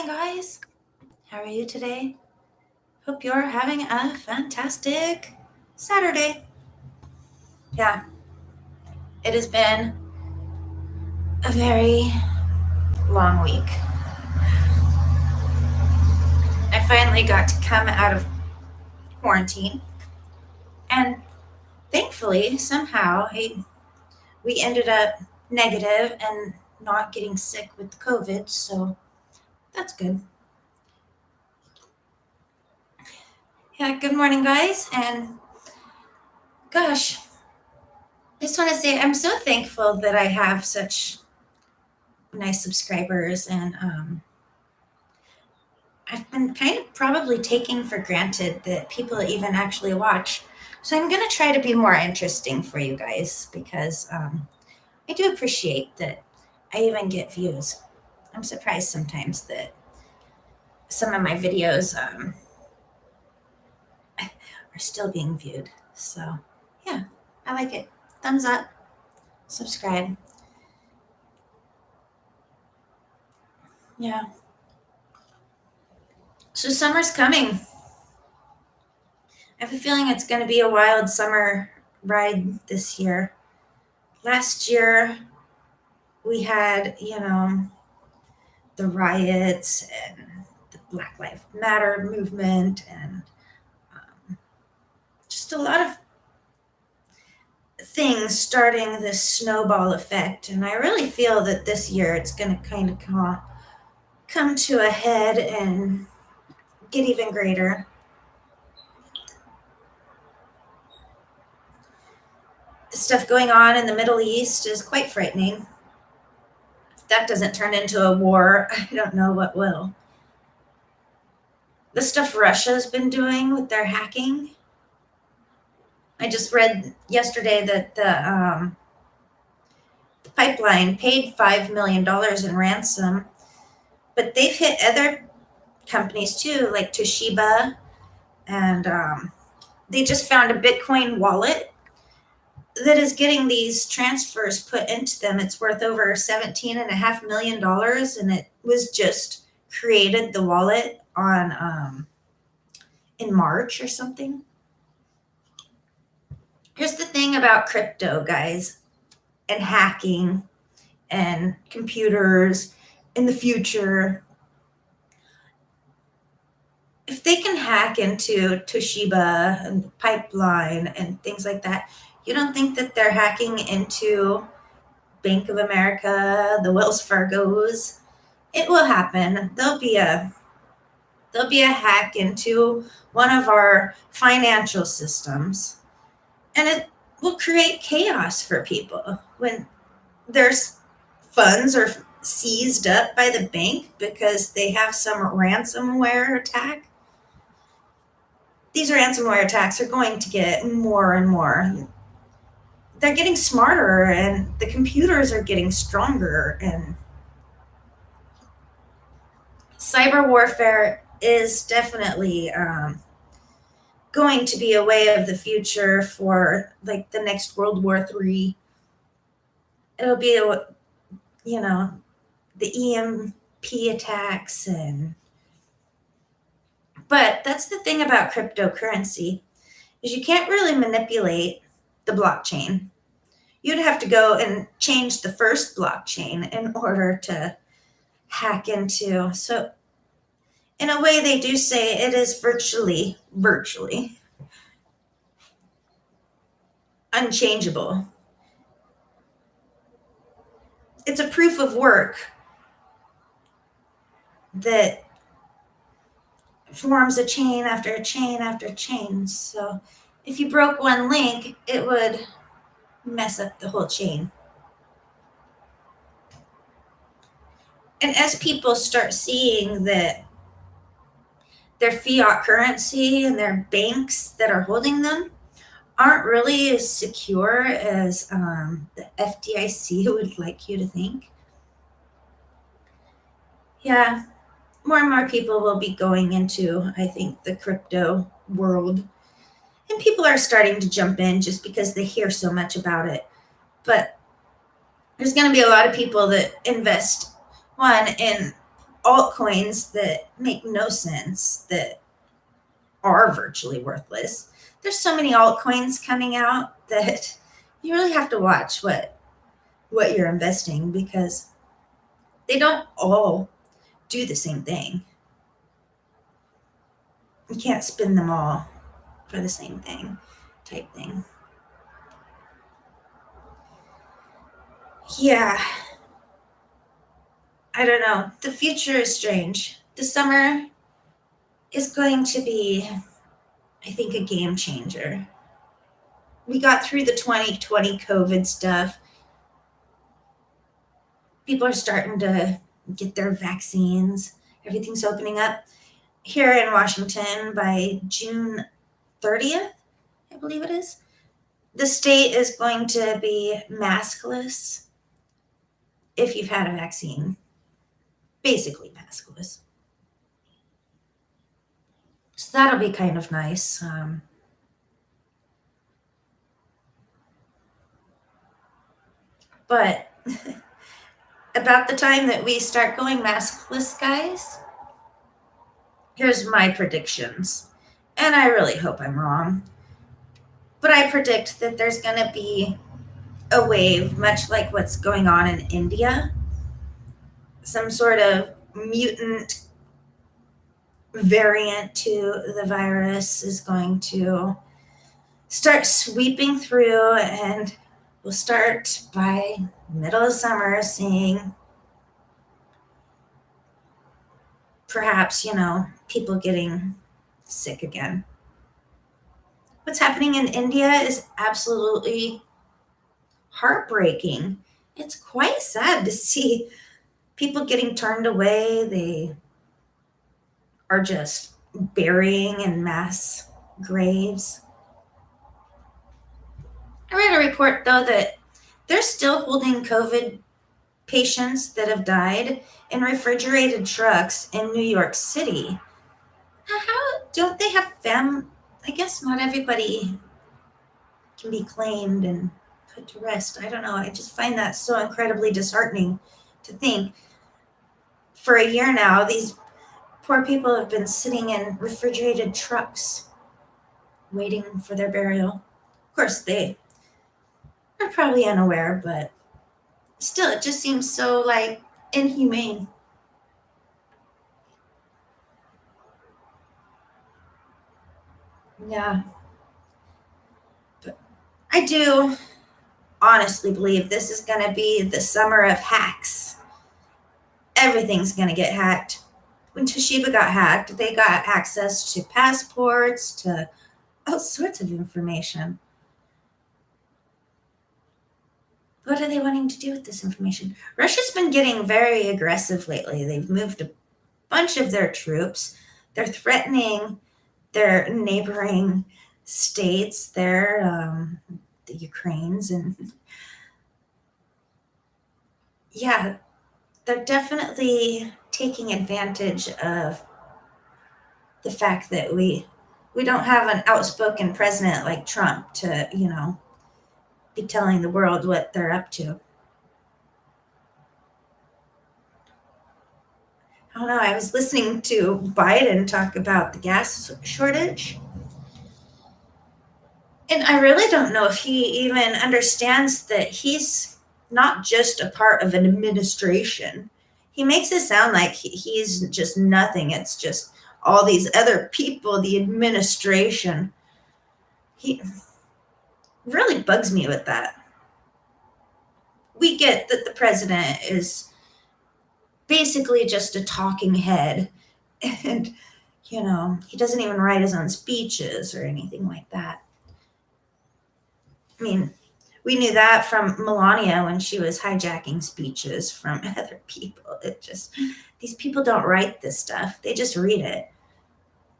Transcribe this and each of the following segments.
morning, guys. How are you today? Hope you're having a fantastic Saturday. Yeah, it has been a very long week. I finally got to come out of quarantine, and thankfully, somehow, we ended up negative and not getting sick with COVID, so that's good. Yeah, good morning, guys, and gosh, I just want to say I'm so thankful that I have such nice subscribers, and I've been kind of probably taking for granted that people even actually watch. So I'm going to try to be more interesting for you guys because I do appreciate that I even get views. I'm surprised sometimes that some of my videos are still being viewed. So yeah, I like it. Thumbs up, subscribe. Yeah. So summer's coming. I have a feeling it's going to be a wild summer ride this year. Last year, we had, the riots and the Black Lives Matter movement and just a lot of things starting this snowball effect. And I really feel that this year it's going to kind of come to a head and get even greater. The stuff going on in the Middle East is quite frightening. If that doesn't turn into a war, I don't know what will. The stuff Russia's been doing with their hacking. I just read yesterday that the pipeline paid $5 million in ransom, but they've hit other companies too, like Toshiba, and they just found a Bitcoin wallet that is getting these transfers put into them. It's worth over $17.5 million, and it was just created, the wallet, on in March or something. Here's the thing about crypto, guys, and hacking and computers in the future. If they can hack into Toshiba and the pipeline and things like that, you don't think that they're hacking into Bank of America, the Wells Fargos? It will happen. There'll be a hack into one of our financial systems, and it will create chaos for people when there's funds are seized up by the bank because they have some ransomware attack. These ransomware attacks are going to get more and more. They're getting smarter, and the computers are getting stronger, and cyber warfare is definitely going to be a way of the future for like the next World War III. It'll be the EMP attacks, but that's the thing about cryptocurrency, is you can't really manipulate the blockchain. You'd have to go and change the first blockchain in order to hack into. So in a way, they do say it is virtually unchangeable. It's a proof of work that forms a chain after a chain after a chain. So if you broke one link, it would mess up the whole chain. And as people start seeing that their fiat currency and their banks that are holding them aren't really as secure as the FDIC would like you to think, yeah, more and more people will be going into, I think, the crypto world. And people are starting to jump in just because they hear so much about it. But there's going to be a lot of people that invest, one, in altcoins that make no sense, that are virtually worthless. There's so many altcoins coming out that you really have to watch what you're investing, because they don't all do the same thing. You can't spin them all for the same thing type thing. Yeah, I don't know. The future is strange. The summer is going to be, I think, a game changer. We got through the 2020 COVID stuff. People are starting to get their vaccines. Everything's opening up. Here in Washington, by June 30th, I believe it is, the state is going to be maskless if you've had a vaccine. Basically maskless. So that'll be kind of nice. But about the time that we start going maskless, guys, here's my predictions. And I really hope I'm wrong. But I predict that there's going to be a wave, much like what's going on in India. Some sort of mutant variant to the virus is going to start sweeping through, and we'll start by middle of summer seeing perhaps, people getting sick again. What's happening in India is absolutely heartbreaking. It's quite sad to see people getting turned away. They are just burying in mass graves. I read a report, though, that they're still holding COVID patients that have died in refrigerated trucks in New York City. How don't they have I guess not everybody can be claimed and put to rest. I don't know. I just find that so incredibly disheartening to think. For a year now, these poor people have been sitting in refrigerated trucks waiting for their burial. Of course, they are probably unaware, but still, it just seems so inhumane. Yeah. But I do honestly believe this is going to be the summer of hacks. Everything's going to get hacked. When Toshiba got hacked, they got access to passports, to all sorts of information. What are they wanting to do with this information? Russia's been getting very aggressive lately. They've moved a bunch of their troops. They're threatening their neighboring states, the Ukraines, and yeah, they're definitely taking advantage of the fact that we don't have an outspoken president like Trump to, be telling the world what they're up to. I don't know. I was listening to Biden talk about the gas shortage, and I really don't know if he even understands that he's not just a part of an administration. He makes it sound like he's just nothing. It's just all these other people, the administration. He really bugs me with that. We get that the president is basically just a talking head, and, he doesn't even write his own speeches or anything like that. I mean, we knew that from Melania when she was hijacking speeches from other people. These people don't write this stuff, they just read it.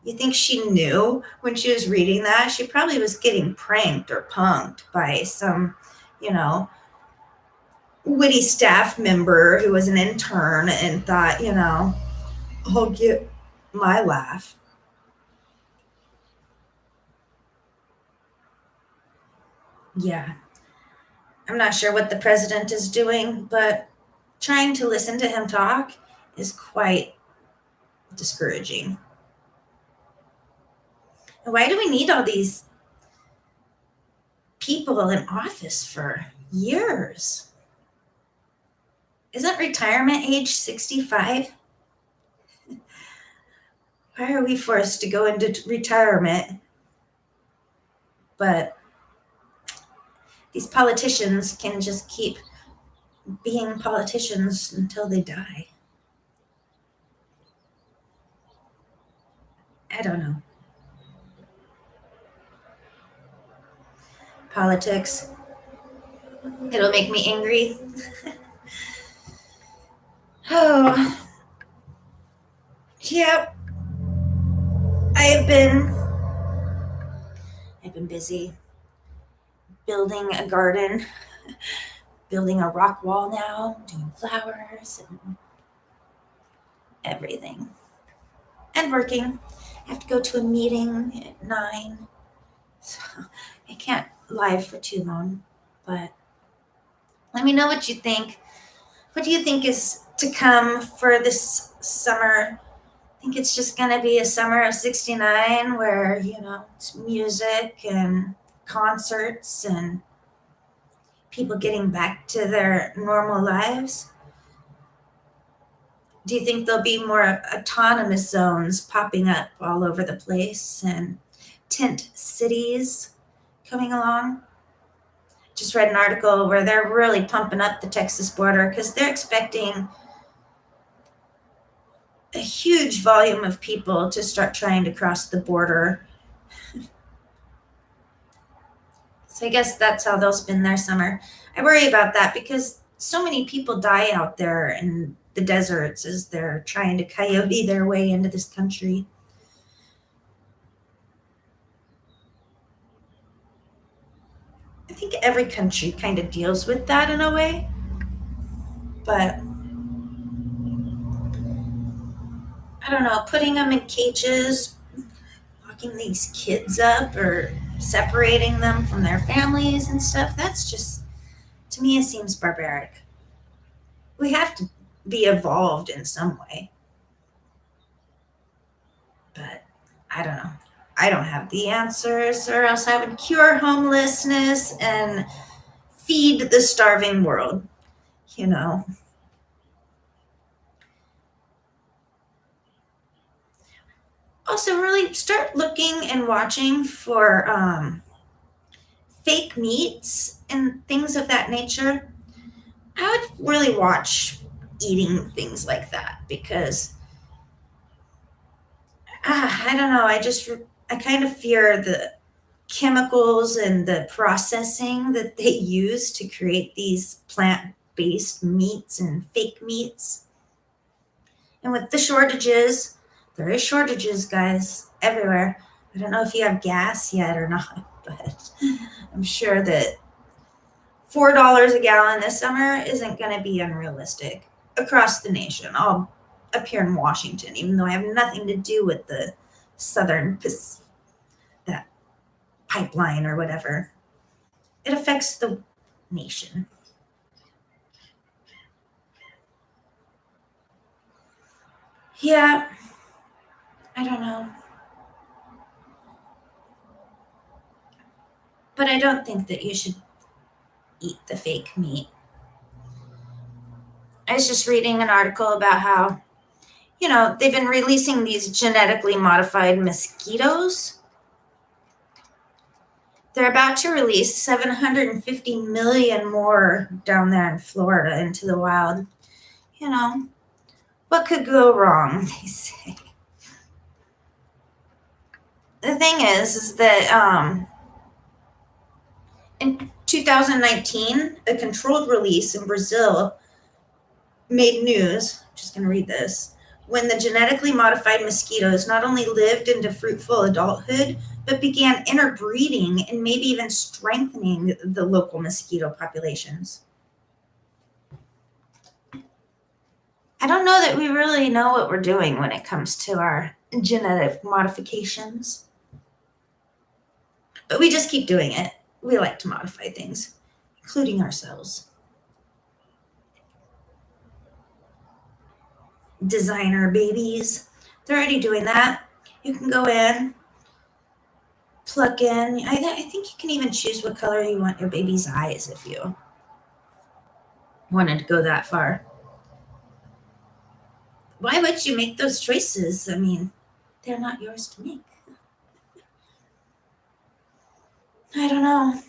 You think she knew when she was reading that? She probably was getting pranked or punked by some, witty staff member who was an intern and thought, I'll get my laugh. Yeah. I'm not sure what the president is doing, but trying to listen to him talk is quite discouraging. And why do we need all these people in office for years? Isn't retirement age 65? Why are we forced to go into retirement? But these politicians can just keep being politicians until they die. I don't know. Politics. It'll make me angry. Oh, yep. I've been busy building a garden, building a rock wall now, doing flowers and everything. And working. I have to go to a meeting at 9. So I can't live for too long. But let me know what you think. What do you think is to come for this summer? I think it's just going to be a summer of 69 where, it's music and concerts and people getting back to their normal lives. Do you think there'll be more autonomous zones popping up all over the place and tent cities coming along? Just read an article where they're really pumping up the Texas border because they're expecting a huge volume of people to start trying to cross the border. So I guess that's how they'll spend their summer. I worry about that because so many people die out there in the deserts as they're trying to coyote their way into this country. I think every country kind of deals with that in a way, but I don't know, putting them in cages, locking these kids up or separating them from their families and stuff, that's just, to me, it seems barbaric. We have to be evolved in some way, but I don't know. I don't have the answers, or else I would cure homelessness and feed the starving world, you know. Also, really start looking and watching for fake meats and things of that nature. I would really watch eating things like that because I don't know. I kind of fear the chemicals and the processing that they use to create these plant-based meats and fake meats. And with the shortages, there is shortages, guys, everywhere. I don't know if you have gas yet or not, but I'm sure that $4 a gallon this summer isn't going to be unrealistic across the nation. All up here in Washington, even though I have nothing to do with the southern that pipeline or whatever. It affects the nation. Yeah, I don't know. But I don't think that you should eat the fake meat. I was just reading an article about how, they've been releasing these genetically modified mosquitoes. They're about to release 750 million more down there in Florida into the wild. You know, what could go wrong, they say. The thing is that in 2019, a controlled release in Brazil made news. I'm just going to read this. When the genetically modified mosquitoes not only lived into fruitful adulthood, but began interbreeding and maybe even strengthening the local mosquito populations. I don't know that we really know what we're doing when it comes to our genetic modifications. But we just keep doing it. We like to modify things, including ourselves. designer babies. They're already doing that. You can go in, plug in. I think you can even choose what color you want your baby's eyes if you wanted to go that far. Why would you make those choices? I mean, they're not yours to make. I don't know.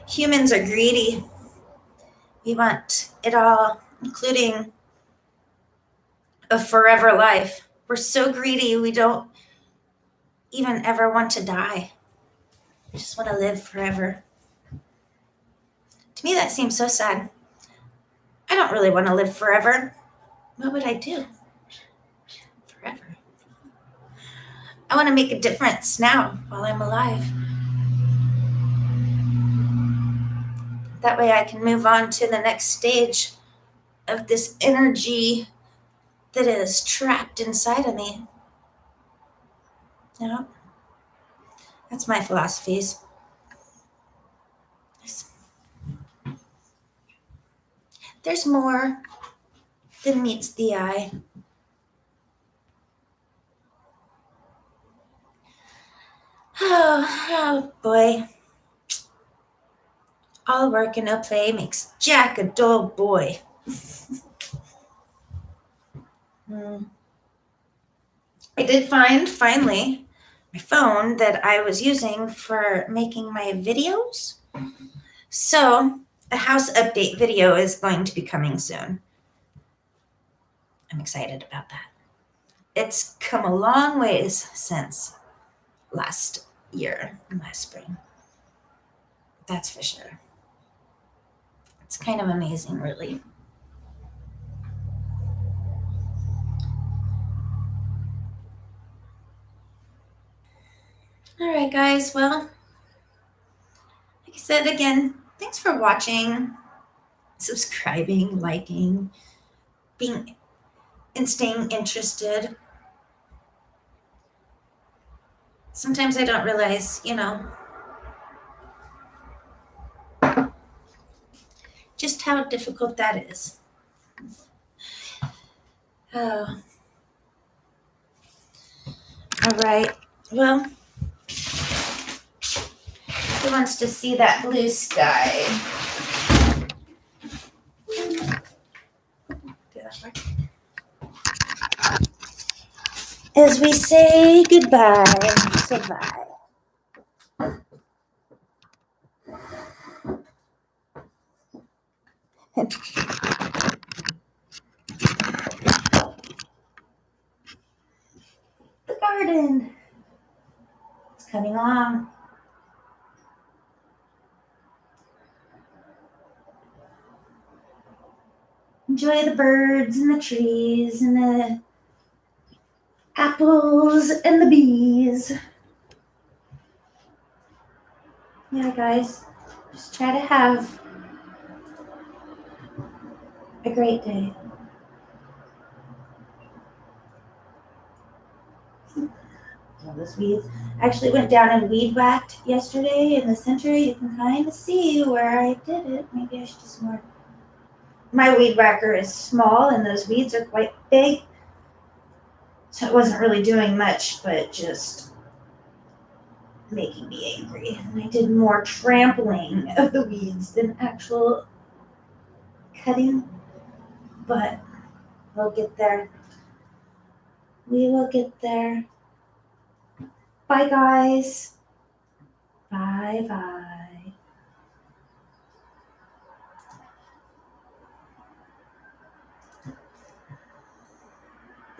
Humans are greedy. We want it all, including a forever life. We're so greedy, we don't even ever want to die. We just want to live forever. To me, that seems so sad. I don't really want to live forever. What would I do? Forever. I want to make a difference now while I'm alive. That way I can move on to the next stage of this energy that is trapped inside of me. You know? That's my philosophies. There's more than meets the eye. Oh boy. All work and no play makes Jack a dull boy. I did find, finally, my phone that I was using for making my videos. So, a house update video is going to be coming soon. I'm excited about that. It's come a long ways since last spring. That's for sure. It's kind of amazing, really. All right, guys. Well, like I said again, thanks for watching, subscribing, liking, being and staying interested. Sometimes I don't realize, just how difficult that is. Oh. All right. Well, who wants to see that blue sky? As we say goodbye to Vi. The garden. It's coming along. Enjoy the birds and the trees and the apples and the bees. Yeah, guys, just try to have a great day. Those weeds. I actually went down and weed whacked yesterday in the center. You can kind of see where I did it. Maybe I should do some more. My weed whacker is small and those weeds are quite big. So it wasn't really doing much, but just making me angry. And I did more trampling of the weeds than actual cutting. But we'll get there. We will get there. Bye, guys. Bye.